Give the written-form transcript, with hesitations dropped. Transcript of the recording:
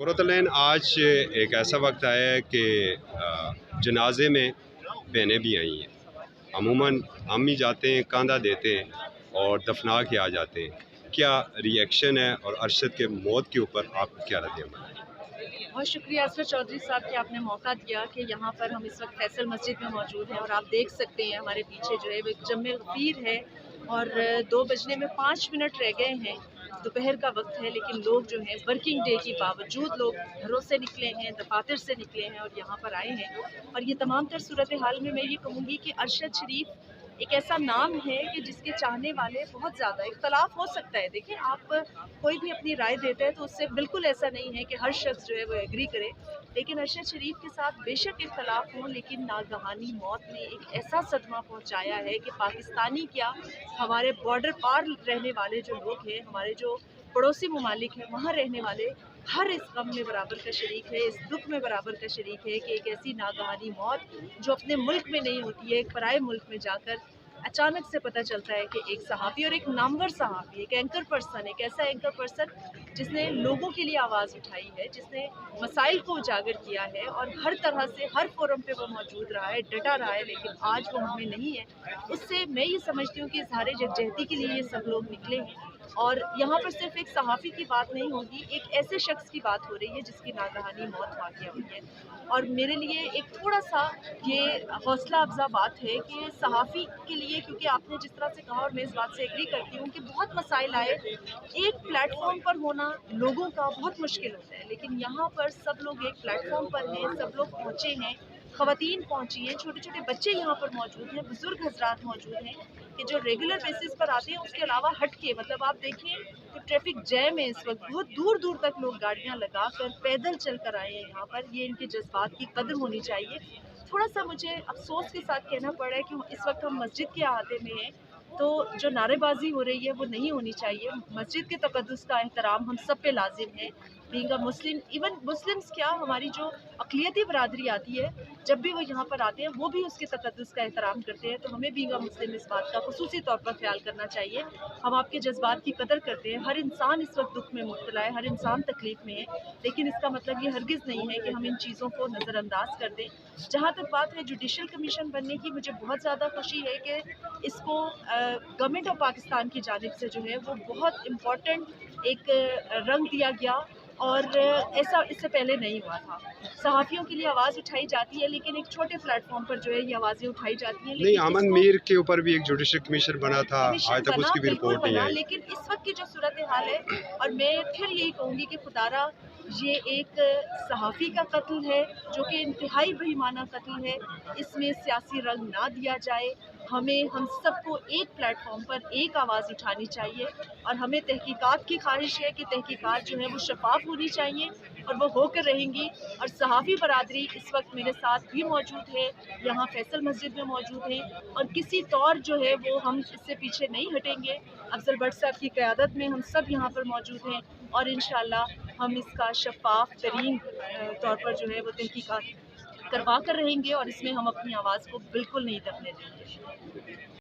قرۃ آج ایک ایسا وقت آیا ہے کہ جنازے میں بہنیں بھی آئی ہیں۔ عموماً ہم ہی جاتے ہیں، کاندھا دیتے ہیں اور دفنا کے آ جاتے ہیں۔ کیا ری ایکشن ہے اور ارشد کے موت کے اوپر آپ کو کیا رد عمل ہے؟ بہت شکریہ اسرت چودھری صاحب کہ آپ نے موقع دیا کہ یہاں پر ہم اس وقت فیصل مسجد میں موجود ہیں، اور آپ دیکھ سکتے ہیں ہمارے پیچھے جو ہے وہ ایک جمع غفیر ہے اور 2 بجنے میں 5 منٹ رہ گئے ہیں، دوپہر کا وقت ہے، لیکن لوگ جو ہیں ورکنگ ڈے کے باوجود لوگ گھروں سے نکلے ہیں، دفاتر سے نکلے ہیں اور یہاں پر آئے ہیں۔ اور یہ تمام تر صورتحال میں یہ کہوں گی کہ ارشد شریف ایک ایسا نام ہے کہ جس کے چاہنے والے بہت زیادہ، اختلاف ہو سکتا ہے، دیکھیں آپ کوئی بھی اپنی رائے دیتے ہیں تو اس سے بالکل ایسا نہیں ہے کہ ہر شخص جو ہے وہ ایگری کرے، لیکن ارشد شریف کے ساتھ بے شک اختلاف ہوں، لیکن ناگہانی موت نے ایک ایسا صدمہ پہنچایا ہے کہ پاکستانی کیا، ہمارے بارڈر پار رہنے والے جو لوگ ہیں، ہمارے جو پڑوسی ممالک ہیں، وہاں رہنے والے ہر اس غم میں برابر کا شریک ہے، اس دکھ میں برابر کا شریک ہے کہ ایک ایسی ناگہانی موت جو اپنے ملک میں نہیں ہوتی ہے، ایک پرائے ملک میں جا کر اچانک سے پتہ چلتا ہے کہ ایک صحافی اور ایک نامور صحافی، ایک اینکر پرسن، ایک ایسا اینکر پرسن جس نے لوگوں کے لیے آواز اٹھائی ہے، جس نے مسائل کو اجاگر کیا ہے اور ہر طرح سے ہر فورم پہ وہ موجود رہا ہے، ڈٹا رہا ہے، لیکن آج وہ ہمیں نہیں ہے۔ اس سے میں یہ سمجھتی ہوں کہ اظہار یکجہتی کے لیے یہ سب لوگ نکلے ہیں، اور یہاں پر صرف ایک صحافی کی بات نہیں ہوگی، ایک ایسے شخص کی بات ہو رہی ہے جس کی ناگہانی موت واقع ہوئی ہے۔ اور میرے لیے ایک تھوڑا سا یہ حوصلہ افزا بات ہے کہ صحافی کے لیے، کیونکہ آپ نے جس طرح سے کہا اور میں اس بات سے ایگری کرتی ہوں کہ بہت مسائل آئے، ایک پلیٹ فارم پر ہونا لوگوں کا بہت مشکل ہوتا ہے، لیکن یہاں پر سب لوگ ایک پلیٹ فارم پر ہیں، سب لوگ پہنچے ہیں، خواتین پہنچی ہیں، چھوٹے چھوٹے بچے یہاں پر موجود ہیں، بزرگ حضرات موجود ہیں کہ جو ریگولر بیسس پر آتے ہیں، اس کے علاوہ ہٹ کے، مطلب آپ دیکھیں کہ ٹریفک جیم ہے اس وقت، بہت دور دور تک لوگ گاڑیاں لگا کر پیدل چل کر آئے ہیں یہاں پر، یہ ان کے جذبات کی قدر ہونی چاہیے۔ تھوڑا سا مجھے افسوس کے ساتھ کہنا پڑ رہا ہے کہ اس وقت ہم مسجد کے احاطے میں ہیں، تو جو نعرے بازی ہو رہی ہے وہ نہیں ہونی چاہیے۔ مسجد کے تقدس کا احترام ہم سب پہ لازم ہے، being a Muslim, even Muslims کیا، ہماری جو اقلیتی برادری آتی ہے، جب بھی وہ یہاں پر آتے ہیں وہ بھی اس کے تقدس کا احترام کرتے ہیں، تو ہمیں بینگ اے مسلم اس بات کا خصوصی طور پر خیال کرنا چاہیے۔ ہم آپ کے جذبات کی قدر کرتے ہیں، ہر انسان اس وقت دکھ میں مبتلا ہے، ہر انسان تکلیف میں ہے، لیکن اس کا مطلب یہ ہرگز نہیں ہے کہ ہم ان چیزوں کو نظر انداز کر دیں۔ جہاں تک بات ہے جوڈیشل کمیشن بننے کی، مجھے بہت زیادہ خوشی ہے کہ اس کو گورنمنٹ آف پاکستان کی جانب سے جو ہے وہ بہت امپورٹنٹ ایک رنگ دیا گیا، اور ایسا اس سے پہلے نہیں ہوا تھا۔ صحافیوں کے لیے آواز اٹھائی جاتی ہے، لیکن ایک چھوٹے پلیٹ فارم پر جو ہے یہ آوازیں اٹھائی جاتی ہیں، نہیں، لیکن امن میر کے اوپر بھی ایک جوڈیشل کمیشن بنا تھا، آج تک اس کی بھی رپورٹ نہیں آئی۔ لیکن اس وقت کی جو صورتحال ہے، اور میں پھر یہی کہوں گی کہ خدارہ یہ ایک صحافی کا قتل ہے جو کہ انتہائی بہیمانہ قتل ہے، اس میں سیاسی رنگ نہ دیا جائے، ہم سب کو ایک پلیٹ فارم پر ایک آواز اٹھانی چاہیے، اور ہمیں تحقیقات کی خواہش ہے کہ تحقیقات جو ہے وہ شفاف ہونی چاہیے، اور وہ ہو کر رہیں گی۔ اور صحافی برادری اس وقت میرے ساتھ بھی موجود ہے، یہاں فیصل مسجد میں موجود ہیں، اور کسی طور جو ہے وہ ہم اس سے پیچھے نہیں ہٹیں گے۔ افضل بٹ صاحب کی قیادت میں ہم سب یہاں پر موجود ہیں، اور انشاءاللہ ہم اس کا شفاف ترین طور پر جو ہے وہ تحقیقات کروا کر رہیں گے، اور اس میں ہم اپنی آواز کو بالکل نہیں دبنے دیں گے۔